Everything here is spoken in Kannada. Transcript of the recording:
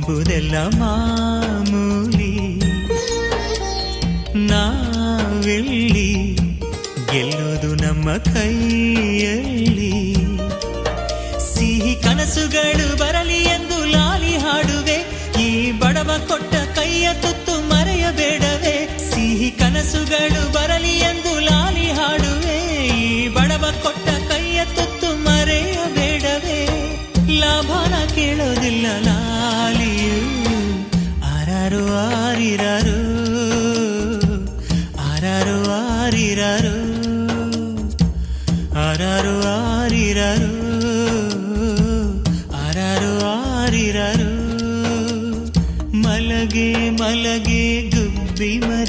ಎಂಬುದೆಲ್ಲ ಮಾಮೂಲಿ. ನಾವೆಲ್ಲಿ ಗೆಲ್ಲೋದು ನಮ್ಮ ಕೈಯಲ್ಲಿ. ಸಿಹಿ ಕನಸುಗಳು ಬರಲಿ ಎಂದು ಲಾಲಿ ಹಾಡುವೆ, ಈ ಬಡವ ಕೊಟ್ಟ ಕೈಯ ತುತ್ತು ಮರೆಯಬೇಡವೇ. ಸಿಹಿ ಕನಸುಗಳು ಬರಲಿ ಎಂದು ಲಾಲಿ ಹಾಡುವೆ, ಈ ಬಡವ ಕೊಟ್ಟ ಕೈಯ ತುತ್ತು ಮರೆಯಬೇಡವೇ. ಲಾಭನ ಕೇಳೋದಿಲ್ಲ ಲಾಲಿಯು, ಆರಾರು ಆರಿರಾರು, ಆರಾರು ಆರಿರಾರು, ಆರಾರು ಆರಿರಾರು, ಆರಾರು ಆರಿರಾರು. ಮಲಗೆ ಮಲಗೆ ಗುಬ್ಬಿ ಮರಿ